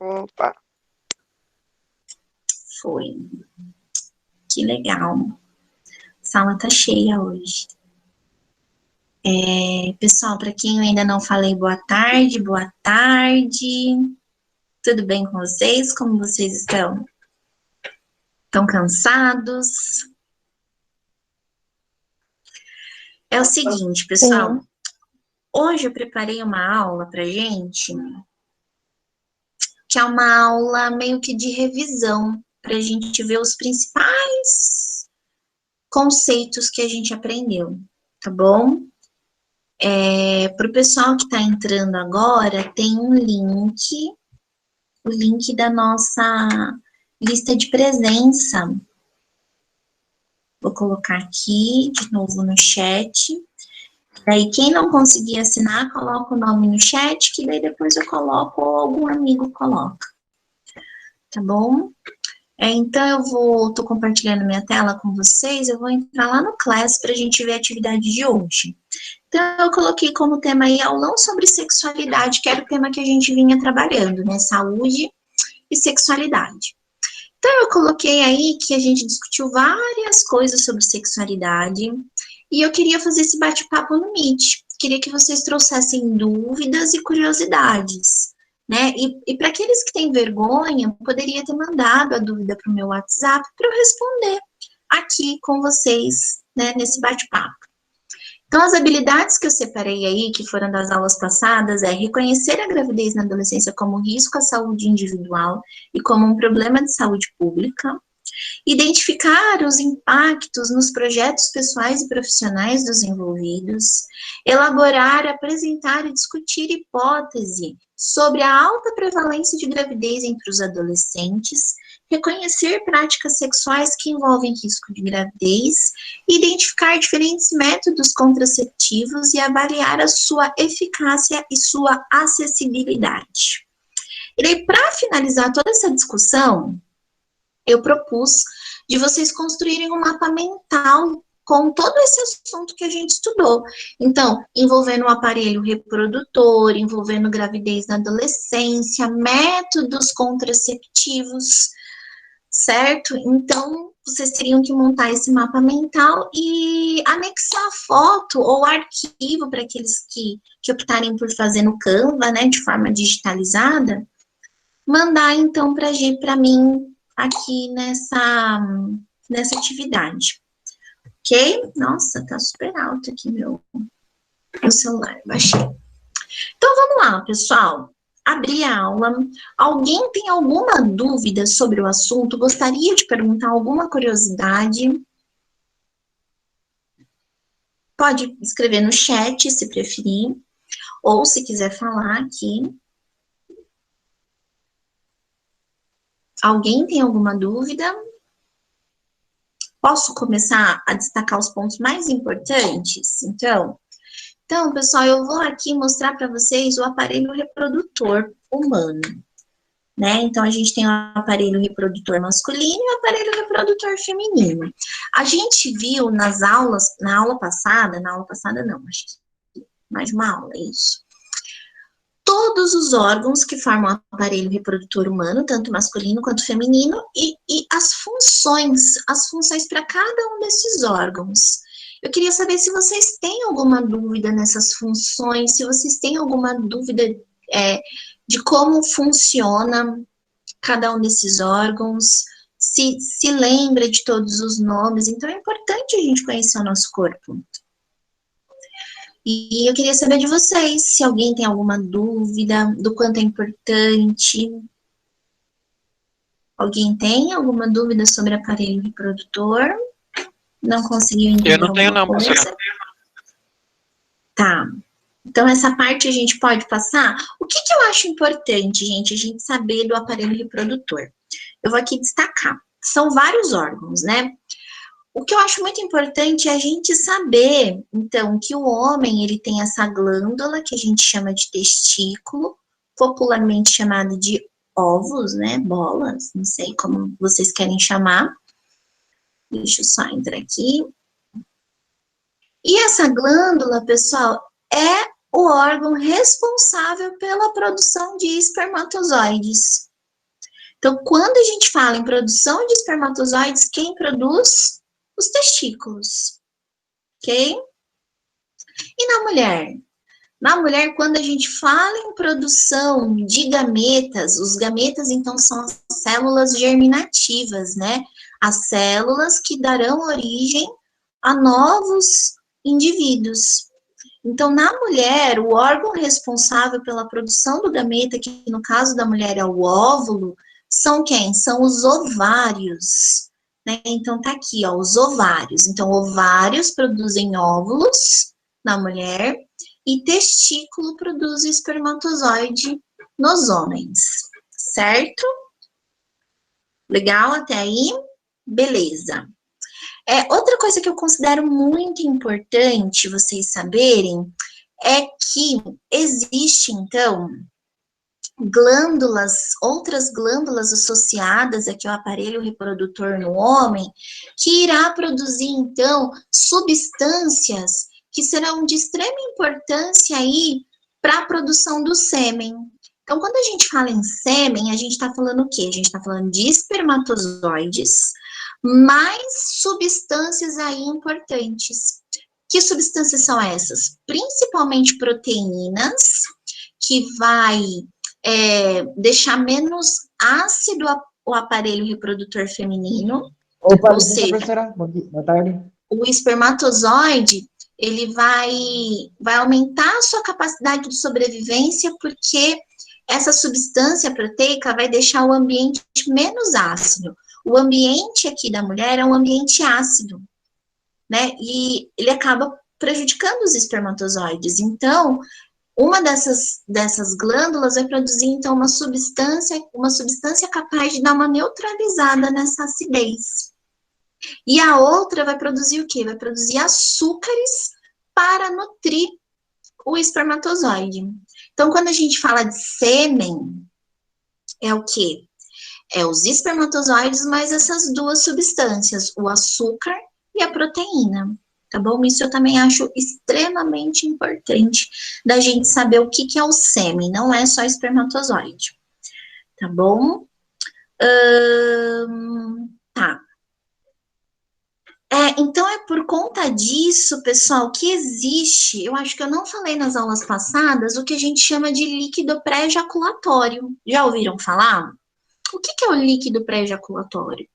Opa, Foi. Que legal. A sala tá cheia hoje. Pessoal, para quem eu ainda não falei, boa tarde, boa tarde. Tudo bem com vocês? Como vocês estão? Estão cansados? É o seguinte, pessoal. Hoje eu preparei uma aula pra gente, que é uma aula meio que de revisão, pra gente ver os principais conceitos que a gente aprendeu, tá bom? Para o pessoal que está entrando agora, tem um link, o link da nossa lista de presença. Vou colocar aqui de novo no chat. Daí, quem não conseguir assinar, coloca o nome no chat, que daí depois eu coloco ou algum amigo coloca. Tá bom? Então, tô compartilhando minha tela com vocês, eu vou entrar lá no Class para a gente ver a atividade de hoje. Então, eu coloquei como tema aí aulão sobre sexualidade, que era o tema que a gente vinha trabalhando, né? Saúde e sexualidade. Então, eu coloquei aí que a gente discutiu várias coisas sobre sexualidade e eu queria fazer esse bate-papo no Meet. Queria que vocês trouxessem dúvidas e curiosidades, né? E para aqueles que têm vergonha, poderia ter mandado a dúvida para o meu WhatsApp para eu responder aqui com vocês, né, nesse bate-papo. Então, as habilidades que eu separei aí, que foram das aulas passadas, é reconhecer a gravidez na adolescência como risco à saúde individual e como um problema de saúde pública, identificar os impactos nos projetos pessoais e profissionais dos envolvidos, elaborar, apresentar e discutir hipótese sobre a alta prevalência de gravidez entre os adolescentes, reconhecer práticas sexuais que envolvem risco de gravidez, identificar diferentes métodos contraceptivos e avaliar a sua eficácia e sua acessibilidade. E daí, para finalizar toda essa discussão, eu propus de vocês construírem um mapa mental com todo esse assunto que a gente estudou. Então, envolvendo o aparelho reprodutor, envolvendo gravidez na adolescência, métodos contraceptivos, certo? Então, vocês teriam que montar esse mapa mental e anexar foto ou arquivo para aqueles que optarem por fazer no Canva, né, de forma digitalizada, mandar então para mim aqui nessa atividade. Ok? Nossa, tá super alto aqui meu celular, baixei. Então, vamos lá, pessoal. Abri a aula. Alguém tem alguma dúvida sobre o assunto? Gostaria de perguntar alguma curiosidade? Pode escrever no chat, se preferir, ou se quiser falar aqui. Alguém tem alguma dúvida? Posso começar a destacar os pontos mais importantes? Então, pessoal, eu vou aqui mostrar para vocês o aparelho reprodutor humano, né? Então, a gente tem o aparelho reprodutor masculino e o aparelho reprodutor feminino. A gente viu nas aulas, na aula passada não, acho que mais de uma aula, é isso. Todos os órgãos que formam o aparelho reprodutor humano, tanto masculino quanto feminino, e as funções para cada um desses órgãos. Eu queria saber se vocês têm alguma dúvida nessas funções, se vocês têm alguma dúvida de como funciona cada um desses órgãos, se lembra de todos os nomes. Então, é importante a gente conhecer o nosso corpo. E eu queria saber de vocês, se alguém tem alguma dúvida do quanto é importante. Alguém tem alguma dúvida sobre aparelho reprodutor? Não conseguiu entender? eu não tenho não, professora. Tá. Então, essa parte a gente pode passar? O que eu acho importante, gente, a gente saber do aparelho reprodutor? Eu vou aqui destacar. São vários órgãos, né? O que eu acho muito importante é a gente saber, então, que o homem, ele tem essa glândula que a gente chama de testículo, popularmente chamada de ovos, né, bolas, não sei como vocês querem chamar. Deixa eu só entrar aqui. E essa glândula, pessoal, é o órgão responsável pela produção de espermatozoides. Então, quando a gente fala em produção de espermatozoides, quem produz? Os testículos, ok? E na mulher? Na mulher, quando a gente fala em produção de gametas, os gametas, então, são as células germinativas, né? As células que darão origem a novos indivíduos. Então, na mulher, o órgão responsável pela produção do gameta, que no caso da mulher é o óvulo, são quem? São os ovários, né? Então, tá aqui, ó, os ovários. Então, ovários produzem óvulos na mulher e testículo produz espermatozoide nos homens, certo? Legal até aí? Beleza. Outra coisa que eu considero muito importante vocês saberem é que existe, então, outras glândulas associadas aqui ao aparelho reprodutor no homem, que irá produzir, então, substâncias que serão de extrema importância aí para a produção do sêmen. Então, quando a gente fala em sêmen, a gente está falando o quê? A gente está falando de espermatozoides, mais substâncias aí importantes. Que substâncias são essas? Principalmente proteínas, que vai deixar menos ácido o aparelho reprodutor feminino. Opa, ou licença, seja, professora. Boa tarde. o espermatozoide, ele vai aumentar a sua capacidade de sobrevivência, porque essa substância proteica vai deixar o ambiente menos ácido. O ambiente aqui da mulher é um ambiente ácido, né? E ele acaba prejudicando os espermatozoides. Então, uma dessas glândulas vai produzir, então, uma substância capaz de dar uma neutralizada nessa acidez. E a outra vai produzir o quê? Vai produzir açúcares para nutrir o espermatozoide. Então, quando a gente fala de sêmen, é o quê? É os espermatozoides mais essas duas substâncias, o açúcar e a proteína, tá bom? Isso eu também acho extremamente importante da gente saber o que é o sêmen, não é só espermatozoide, tá bom? Tá. Então, é por conta disso, pessoal, que existe, eu acho que eu não falei nas aulas passadas, o que a gente chama de líquido pré-ejaculatório. Já ouviram falar? O que é o líquido pré-ejaculatório?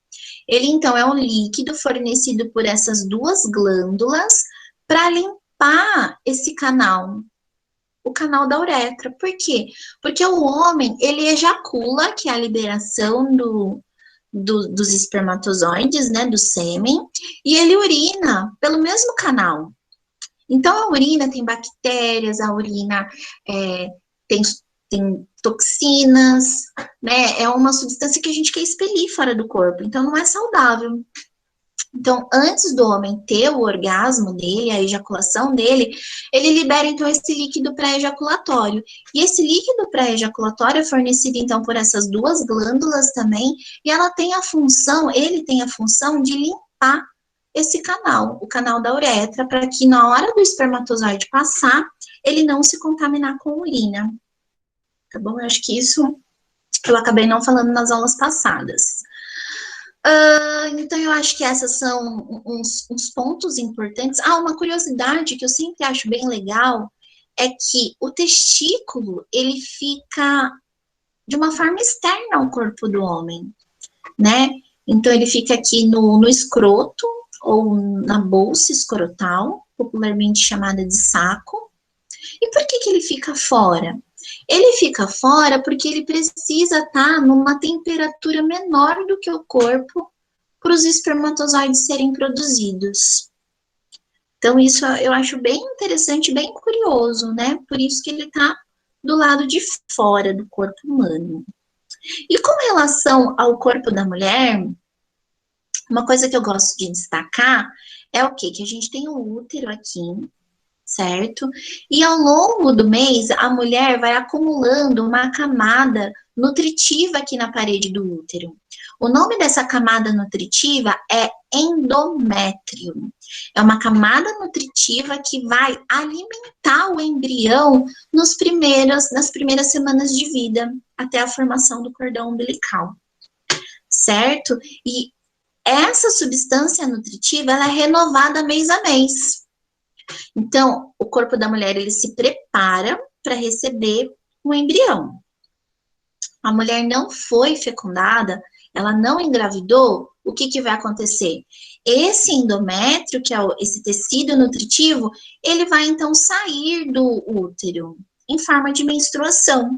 Ele, então, é um líquido fornecido por essas duas glândulas para limpar esse canal, o canal da uretra. Por quê? Porque o homem, ele ejacula, que é a liberação dos espermatozoides, né, do sêmen, e ele urina pelo mesmo canal. Então, a urina tem bactérias, a urina tem toxinas, né? É uma substância que a gente quer expelir fora do corpo, então não é saudável. Então, antes do homem ter o orgasmo dele, a ejaculação dele, ele libera, então, esse líquido pré-ejaculatório. E esse líquido pré-ejaculatório é fornecido, então, por essas duas glândulas também, e ele tem a função de limpar esse canal, o canal da uretra, para que na hora do espermatozoide passar, ele não se contaminar com urina. Tá bom? Eu acho que isso eu acabei não falando nas aulas passadas. Então, eu acho que essas são uns pontos importantes. Uma curiosidade que eu sempre acho bem legal é que o testículo, ele fica de uma forma externa ao corpo do homem, né? Então, ele fica aqui no escroto, ou na bolsa escrotal, popularmente chamada de saco. E por que ele fica fora? Ele fica fora porque ele precisa estar numa temperatura menor do que o corpo para os espermatozoides serem produzidos. Então, isso eu acho bem interessante, bem curioso, né? Por isso que ele está do lado de fora do corpo humano. E com relação ao corpo da mulher, uma coisa que eu gosto de destacar é o quê? Que a gente tem um útero aqui, certo? E ao longo do mês, a mulher vai acumulando uma camada nutritiva aqui na parede do útero. O nome dessa camada nutritiva é endométrio. É uma camada nutritiva que vai alimentar o embrião nas primeiras semanas de vida, até a formação do cordão umbilical. certo? E essa substância nutritiva, ela é renovada mês a mês. Então, o corpo da mulher, ele se prepara para receber um embrião. A mulher não foi fecundada, ela não engravidou, o que, que vai acontecer? Esse endométrio, que é esse tecido nutritivo, ele vai então sair do útero em forma de menstruação.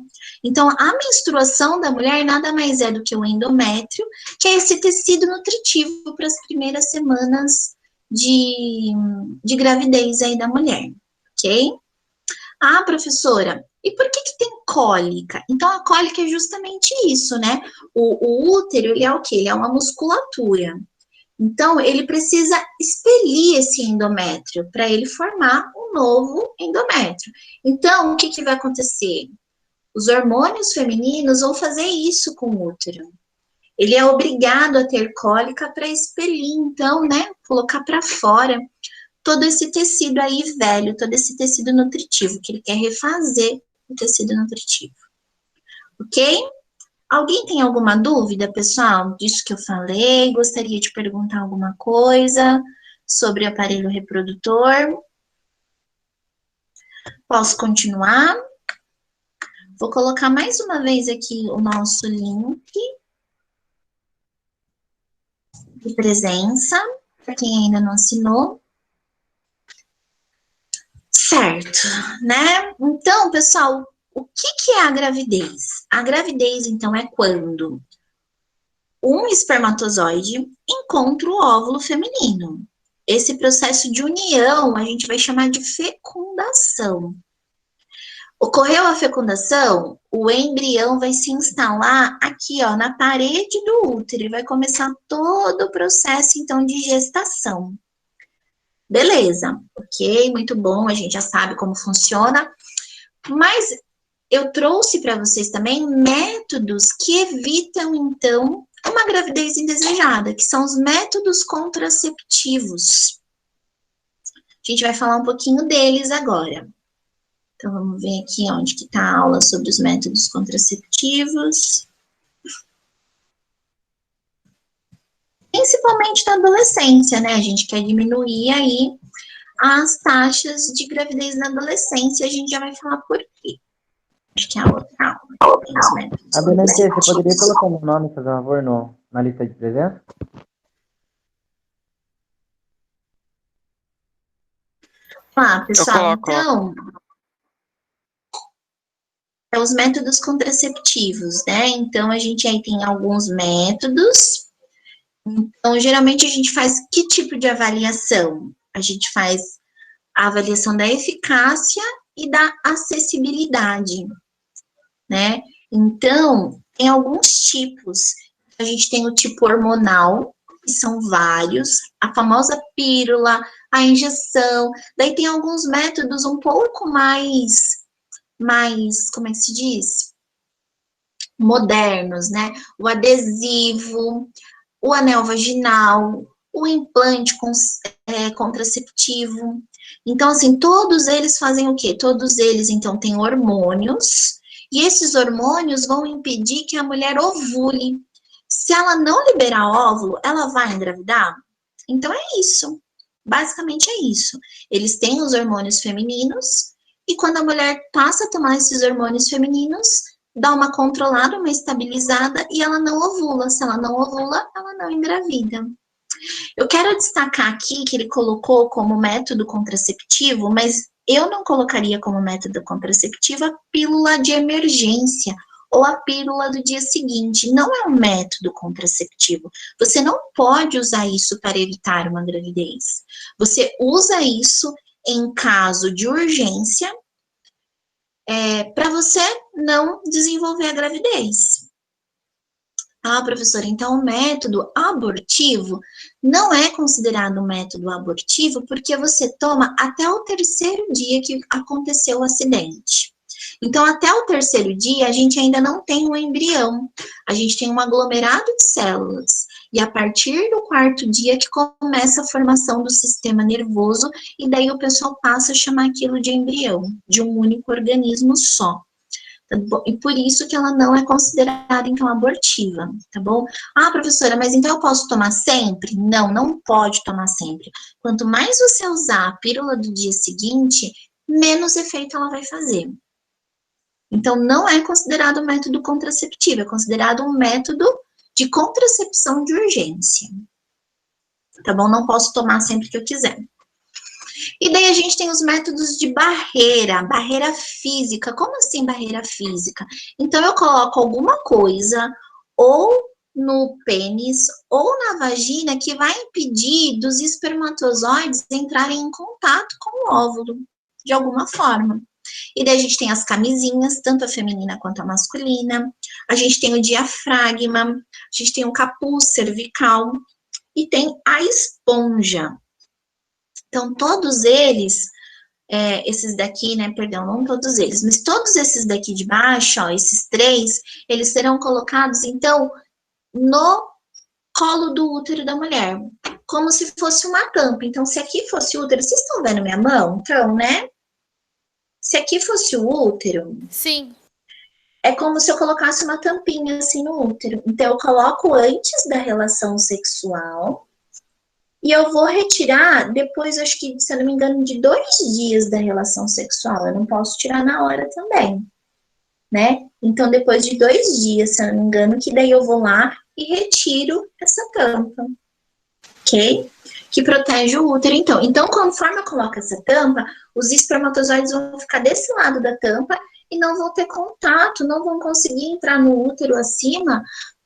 Então, a menstruação da mulher nada mais é do que o endométrio, que é esse tecido nutritivo para as primeiras semanas de gravidez aí da mulher, ok? Ah, professora, e por que tem cólica? Então, a cólica é justamente isso, né? O útero, ele é o quê? Ele é uma musculatura. Então, ele precisa expelir esse endométrio para ele formar um novo endométrio. Então, o que, que vai acontecer? Os hormônios femininos vão fazer isso com o útero. Ele é obrigado a ter cólica para expelir, então, né? Colocar para fora todo esse tecido aí velho, todo esse tecido nutritivo, que ele quer refazer o tecido nutritivo. Ok? Alguém tem alguma dúvida, pessoal, disso que eu falei? Gostaria de perguntar alguma coisa sobre o aparelho reprodutor? Posso continuar? Vou colocar mais uma vez aqui o nosso link de presença, para quem ainda não assinou. Certo, né? Então, pessoal, o que é a gravidez? A gravidez, então, é quando um espermatozoide encontra o óvulo feminino. Esse processo de união a gente vai chamar de fecundação. Ocorreu a fecundação, o embrião vai se instalar aqui, ó, na parede do útero e vai começar todo o processo, então, de gestação. Beleza, ok, muito bom, a gente já sabe como funciona, mas eu trouxe para vocês também métodos que evitam, então, uma gravidez indesejada, que são os métodos contraceptivos. A gente vai falar um pouquinho deles agora. Então, vamos ver aqui onde que está a aula sobre os métodos contraceptivos. Principalmente na adolescência, né? A gente quer diminuir aí as taxas de gravidez na adolescência. A gente já vai falar por quê. Acho que é a outra aula. A dona Tia, você poderia colocar meu nome, por favor, na lista de presença? Olá, pessoal. Então, os métodos contraceptivos, né? Então, a gente aí tem alguns métodos. Então, geralmente a gente faz que tipo de avaliação? A gente faz a avaliação da eficácia e da acessibilidade, né? Então, tem alguns tipos. A gente tem o tipo hormonal, que são vários, a famosa pílula, a injeção. Daí tem alguns métodos um pouco mais, como é que se diz? Modernos, né? O adesivo, o anel vaginal, o implante contraceptivo. Então, assim, todos eles fazem o quê? Todos eles, então, têm hormônios, e esses hormônios vão impedir que a mulher ovule. Se ela não liberar óvulo, ela vai engravidar? Então, é isso. Basicamente é isso. Eles têm os hormônios femininos, e quando a mulher passa a tomar esses hormônios femininos, dá uma controlada, uma estabilizada e ela não ovula. Se ela não ovula, ela não engravida. Eu quero destacar aqui que ele colocou como método contraceptivo, mas eu não colocaria como método contraceptivo a pílula de emergência ou a pílula do dia seguinte. Não é um método contraceptivo. Você não pode usar isso para evitar uma gravidez. Você usa isso em caso de urgência, para você não desenvolver a gravidez. Ah, professora, então o método abortivo não é considerado um método abortivo porque você toma até o terceiro dia que aconteceu o acidente. Então, até o terceiro dia, a gente ainda não tem um embrião, a gente tem um aglomerado de células. E a partir do quarto dia que começa a formação do sistema nervoso, e daí o pessoal passa a chamar aquilo de embrião, de um único organismo só. tá bom? E por isso que ela não é considerada, então, abortiva, tá bom? Ah, professora, mas então eu posso tomar sempre? Não, não pode tomar sempre. Quanto mais você usar a pílula do dia seguinte, menos efeito ela vai fazer. Então, não é considerado um método contraceptivo, é considerado um método de contracepção de urgência. Tá bom? Não posso tomar sempre que eu quiser. E daí a gente tem os métodos de barreira física. Como assim barreira física? Então, eu coloco alguma coisa ou no pênis ou na vagina que vai impedir dos espermatozoides entrarem em contato com o óvulo, de alguma forma. E daí a gente tem as camisinhas, tanto a feminina quanto a masculina. A gente tem o diafragma, a gente tem o capuz cervical e tem a esponja. Então, todos eles, esses daqui, né, perdão, não todos eles, mas todos esses daqui de baixo, ó, esses 3, eles serão colocados, então, no colo do útero da mulher, como se fosse uma tampa. Então, se aqui fosse o útero, vocês estão vendo minha mão? Então, né? Se aqui fosse o útero, Sim. é como se eu colocasse uma tampinha assim no útero. Então, eu coloco antes da relação sexual e eu vou retirar depois, acho que, se eu não me engano, de 2 dias da relação sexual. Eu não posso tirar na hora também, né? Então, depois de 2 dias, se eu não me engano, que daí eu vou lá e retiro essa tampa, ok? Que protege o útero, então. Então, conforme eu coloco essa tampa, os espermatozoides vão ficar desse lado da tampa e não vão ter contato, não vão conseguir entrar no útero acima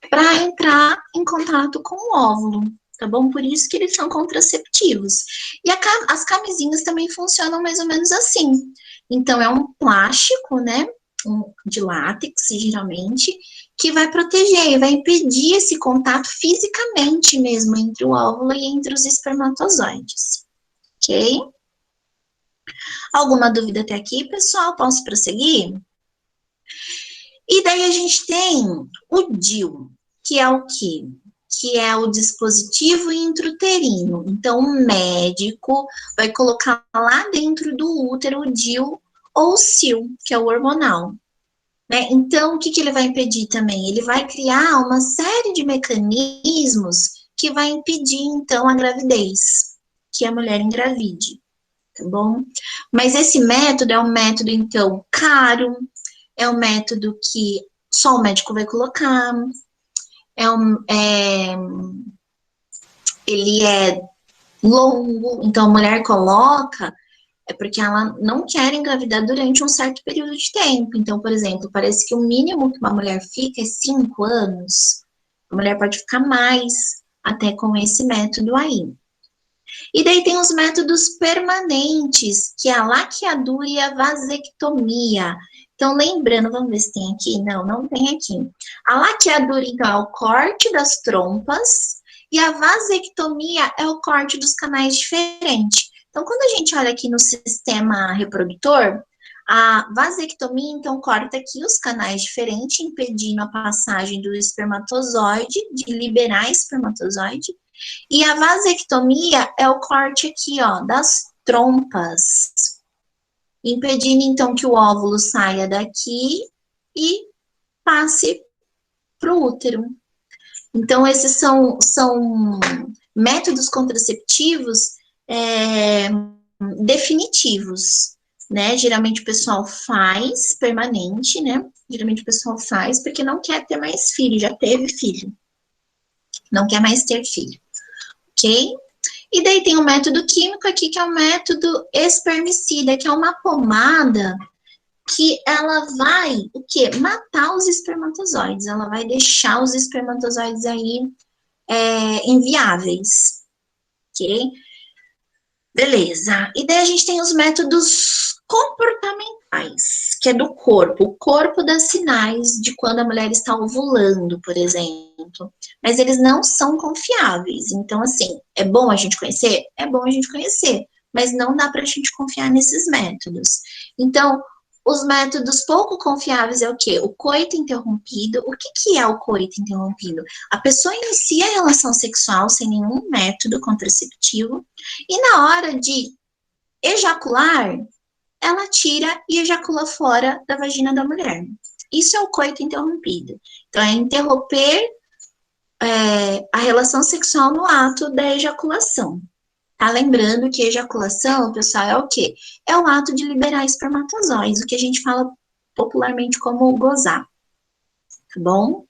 para entrar em contato com o óvulo, tá bom? Por isso que eles são contraceptivos. E as camisinhas também funcionam mais ou menos assim. Então, é um plástico, né? De látex, geralmente, que vai proteger, vai impedir esse contato fisicamente mesmo entre o óvulo e entre os espermatozoides, ok? Alguma dúvida até aqui, pessoal? Posso prosseguir? E daí a gente tem o DIU, que é o quê? Que é o dispositivo intrauterino. Então, o médico vai colocar lá dentro do útero o DIU ou o SIL, que é o hormonal. Né? Então, o que ele vai impedir também? Ele vai criar uma série de mecanismos que vai impedir, então, a gravidez, que a mulher engravide, tá bom? Mas esse método é um método, então, caro, é um método que só o médico vai colocar, ele é longo, então a mulher coloca é porque ela não quer engravidar durante um certo período de tempo. Então, por exemplo, parece que o mínimo que uma mulher fica é 5 anos. A mulher pode ficar mais até com esse método aí. E daí tem os métodos permanentes, que é a laqueadura e a vasectomia. Então, lembrando, vamos ver se tem aqui. Não, não tem aqui. A laqueadura, então, é o corte das trompas e a vasectomia é o corte dos canais diferentes. Então, quando a gente olha aqui no sistema reprodutor, a vasectomia, então, corta aqui os canais diferentes, impedindo a passagem do espermatozoide, de liberar espermatozoide. E a vasectomia é o corte aqui, ó, das trompas, impedindo, então, que o óvulo saia daqui e passe para o útero. Então, esses são métodos contraceptivos definitivos, né? Geralmente o pessoal faz permanente, né? Geralmente o pessoal faz porque não quer ter mais filho, já teve filho. Não quer mais ter filho, ok? E daí tem o método químico aqui, que é o método espermicida, que é uma pomada que ela vai, o quê? Matar os espermatozoides. Ela vai deixar os espermatozoides aí inviáveis, ok? Beleza. E daí a gente tem os métodos comportamentais, que é do corpo. O corpo dá sinais de quando a mulher está ovulando, por exemplo. Mas eles não são confiáveis. Então, assim, é bom a gente conhecer? É bom a gente conhecer. Mas não dá pra gente confiar nesses métodos. Então, os métodos pouco confiáveis é o quê? O coito interrompido. O que é o coito interrompido? A pessoa inicia a relação sexual sem nenhum método contraceptivo e na hora de ejacular, ela tira e ejacula fora da vagina da mulher. Isso é o coito interrompido. Então, é interromper a relação sexual no ato da ejaculação. Tá lembrando que ejaculação, pessoal, é o quê? É o ato de liberar espermatozoides, o que a gente fala popularmente como gozar, tá bom?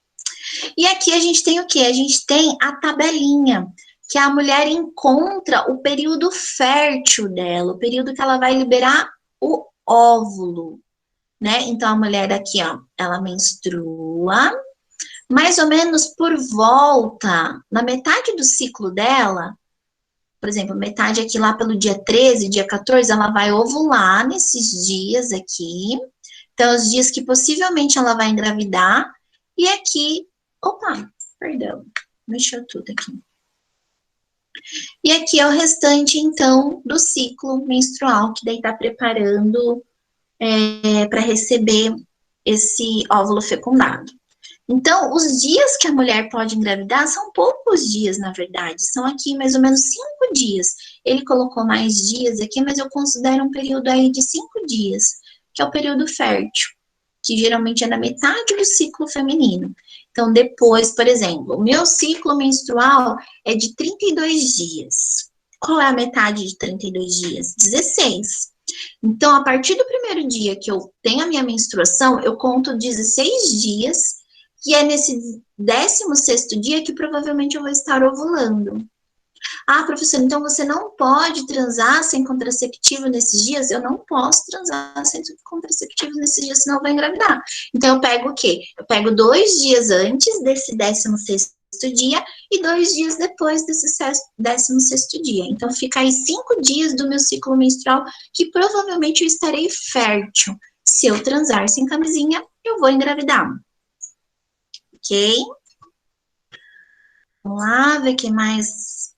E aqui a gente tem o quê? A gente tem a tabelinha, que a mulher encontra o período fértil dela, o período que ela vai liberar o óvulo, né? Então, a mulher aqui, ó, ela menstrua, mais ou menos por volta, na metade do ciclo dela, por exemplo, metade aqui lá pelo dia 13, dia 14, ela vai ovular nesses dias aqui. Então, os dias que possivelmente ela vai engravidar. E aqui, opa, perdão, mexeu tudo aqui. E aqui é o restante, então, do ciclo menstrual, que daí tá preparando para receber esse óvulo fecundado. Então, os dias que a mulher pode engravidar são poucos dias, na verdade. São aqui mais ou menos 5 dias. Ele colocou mais dias aqui, mas eu considero um período aí de 5 dias, que é o período fértil, que geralmente é na metade do ciclo feminino. Então, depois, por exemplo, o meu ciclo menstrual é de 32 dias. Qual é a metade de 32 dias? 16. Então, a partir do primeiro dia que eu tenho a minha menstruação, eu conto 16 dias, que é nesse 16º dia que provavelmente eu vou estar ovulando. Ah, professora, então você não pode transar sem contraceptivo nesses dias? Eu não posso transar sem contraceptivo nesses dias, senão eu vou engravidar. Então, eu pego o quê? Eu pego 2 dias antes desse 16º dia e 2 dias depois desse 16º dia. Então, fica aí 5 dias do meu ciclo menstrual que provavelmente eu estarei fértil. Se eu transar sem camisinha, eu vou engravidar. Ok? Vamos lá, ver o que mais.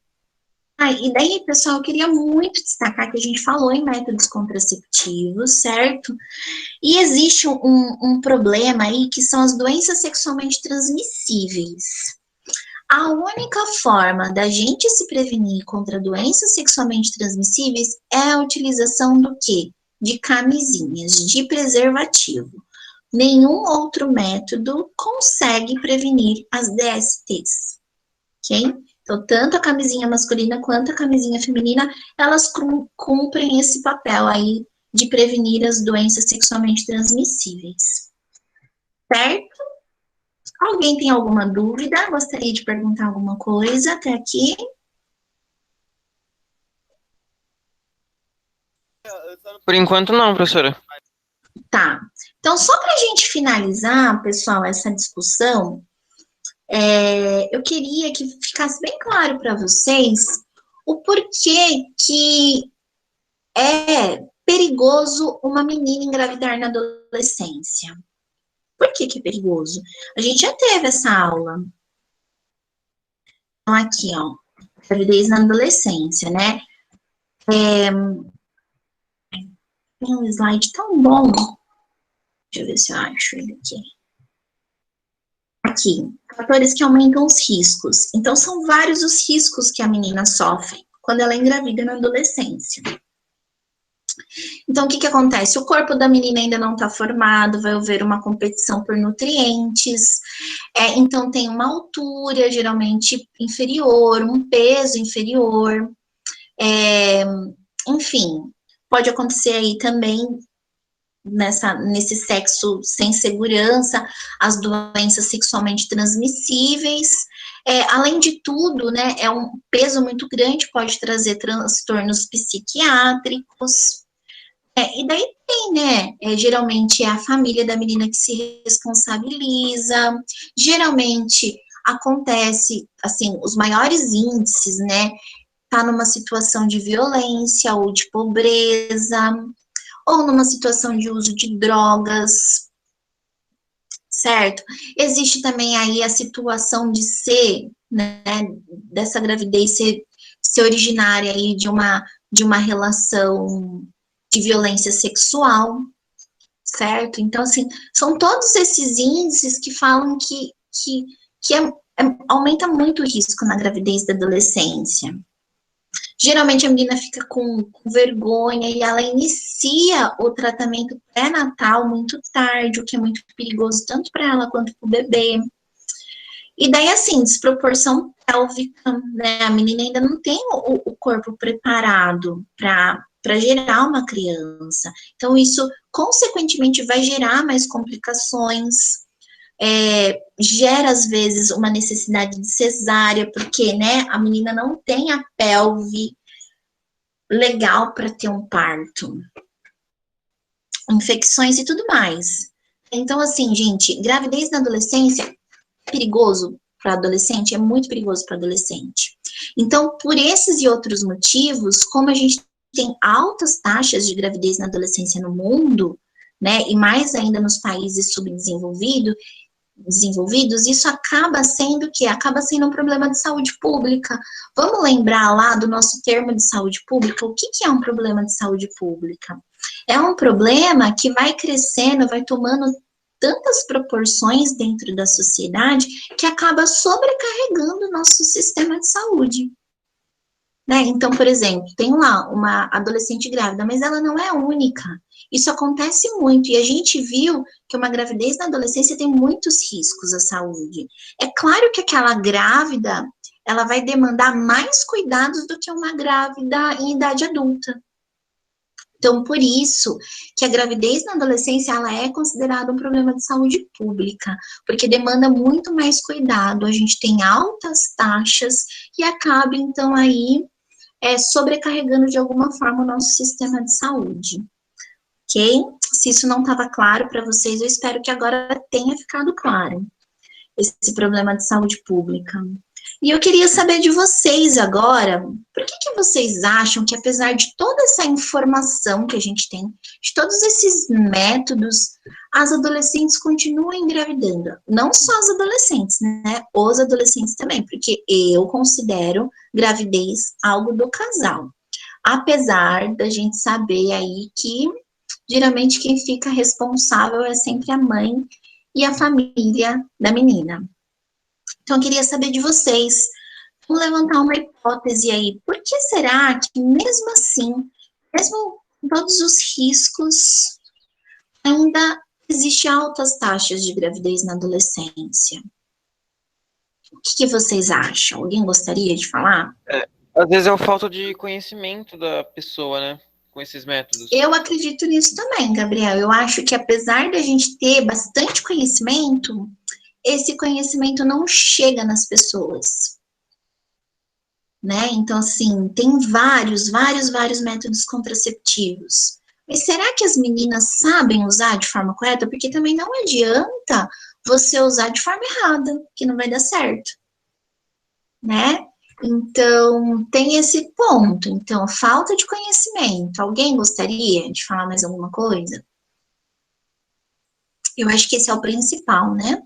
E daí, pessoal, eu queria muito destacar que a gente falou em métodos contraceptivos, certo? E existe um problema aí que são as doenças sexualmente transmissíveis. A única forma da gente se prevenir contra doenças sexualmente transmissíveis é a utilização do quê? De camisinhas, de preservativo. Nenhum outro método consegue prevenir as DSTs, ok? Então, tanto a camisinha masculina quanto a camisinha feminina, elas cumprem esse papel aí de prevenir as doenças sexualmente transmissíveis. Certo? Alguém tem alguma dúvida? Gostaria de perguntar alguma coisa até aqui? Por enquanto não, professora. Tá. Então, só para a gente finalizar, pessoal, essa discussão, eu queria que ficasse bem claro para vocês o porquê que é perigoso uma menina engravidar na adolescência. Por que é perigoso? A gente já teve essa aula. Então, aqui, ó, gravidez na adolescência, né? Tem um slide tão bom. Deixa eu ver se eu acho ele aqui. Aqui, fatores que aumentam os riscos. Então, são vários os riscos que a menina sofre quando ela é engravida na adolescência. Então, o que acontece? O corpo da menina ainda não está formado, vai haver uma competição por nutrientes, então tem uma altura geralmente inferior, um peso inferior, enfim, pode acontecer aí também nesse sexo sem segurança, as doenças sexualmente transmissíveis. Além de tudo, né, é um peso muito grande, pode trazer transtornos psiquiátricos. E daí tem, né, geralmente é a família da menina que se responsabiliza, geralmente acontece, assim, os maiores índices, né, tá numa situação de violência ou de pobreza, ou numa situação de uso de drogas, certo? Existe também aí a situação de ser, né, dessa gravidez ser originária aí de uma relação de violência sexual, certo? Então, assim, são todos esses índices que falam que aumenta muito o risco na gravidez da adolescência. Geralmente a menina fica com vergonha e ela inicia o tratamento pré-natal muito tarde, o que é muito perigoso tanto para ela quanto para o bebê. E daí, assim, desproporção pélvica, né? A menina ainda não tem o corpo preparado para gerar uma criança. Então, isso, consequentemente, vai gerar mais complicações. Gera, às vezes, uma necessidade de cesárea, porque, né, a menina não tem a pelve legal para ter um parto. Infecções e tudo mais. Então, assim, gente, gravidez na adolescência é perigoso para adolescente, é muito perigoso para adolescente. Então, por esses e outros motivos, como a gente tem altas taxas de gravidez na adolescência no mundo, né, e mais ainda nos países subdesenvolvidos, isso acaba sendo um problema de saúde pública. Vamos lembrar lá do nosso termo de saúde pública? O que é um problema de saúde pública? É um problema que vai crescendo, vai tomando tantas proporções dentro da sociedade que acaba sobrecarregando o nosso sistema de saúde. Né? Então, por exemplo, tem lá uma adolescente grávida, mas ela não é única. Isso acontece muito, e a gente viu que uma gravidez na adolescência tem muitos riscos à saúde. É claro que aquela grávida, ela vai demandar mais cuidados do que uma grávida em idade adulta. Então, por isso que a gravidez na adolescência, ela é considerada um problema de saúde pública, porque demanda muito mais cuidado, a gente tem altas taxas e acaba, então, aí, sobrecarregando de alguma forma o nosso sistema de saúde. Ok? Se isso não estava claro para vocês, eu espero que agora tenha ficado claro esse problema de saúde pública. E eu queria saber de vocês agora, por que vocês acham que apesar de toda essa informação que a gente tem, de todos esses métodos, as adolescentes continuam engravidando? Não só as adolescentes, né? Os adolescentes também, porque eu considero gravidez algo do casal. Apesar da gente saber aí que geralmente quem fica responsável é sempre a mãe e a família da menina. Então, eu queria saber de vocês, vamos levantar uma hipótese aí. Por que será que, mesmo assim, mesmo com todos os riscos, ainda existem altas taxas de gravidez na adolescência? O que vocês acham? Alguém gostaria de falar? Às vezes é a falta de conhecimento da pessoa, né? Com esses métodos. Eu acredito nisso também, Gabriel. Eu acho que apesar da gente ter bastante conhecimento, esse conhecimento não chega nas pessoas, né? Então, assim, tem vários métodos contraceptivos. Mas será que as meninas sabem usar de forma correta? Porque também não adianta você usar de forma errada, que não vai dar certo, né? Então, tem esse ponto. Então, falta de conhecimento. Alguém gostaria de falar mais alguma coisa? Eu acho que esse é o principal, né?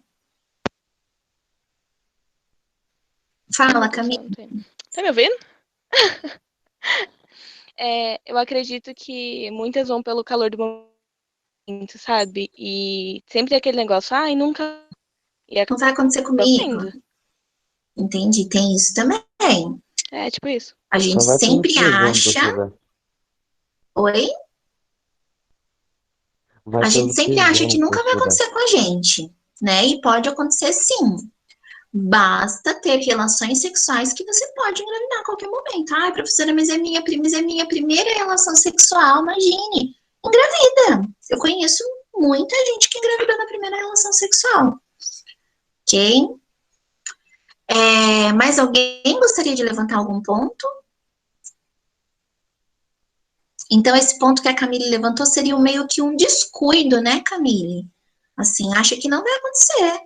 Fala, Camila. Tá me ouvindo? Eu acredito que muitas vão pelo calor do momento, sabe? E sempre aquele negócio, ai, nunca... Não vai acontecer comigo. Entendi, tem isso também. É, tipo isso. A gente sempre acha... Oi? A gente sempre acha que nunca vai acontecer com a gente, né? E pode acontecer sim. Basta ter relações sexuais que você pode engravidar a qualquer momento. Ai, professora, mas é minha primeira relação sexual, imagine. Engravida. Eu conheço muita gente que engravidou na primeira relação sexual. Ok? Mais alguém gostaria de levantar algum ponto? Então, esse ponto que a Camille levantou seria meio que um descuido, né, Camille? Assim, acha que não vai acontecer.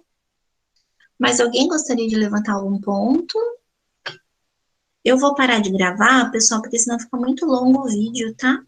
Mas alguém gostaria de levantar algum ponto? Eu vou parar de gravar, pessoal, porque senão fica muito longo o vídeo, tá?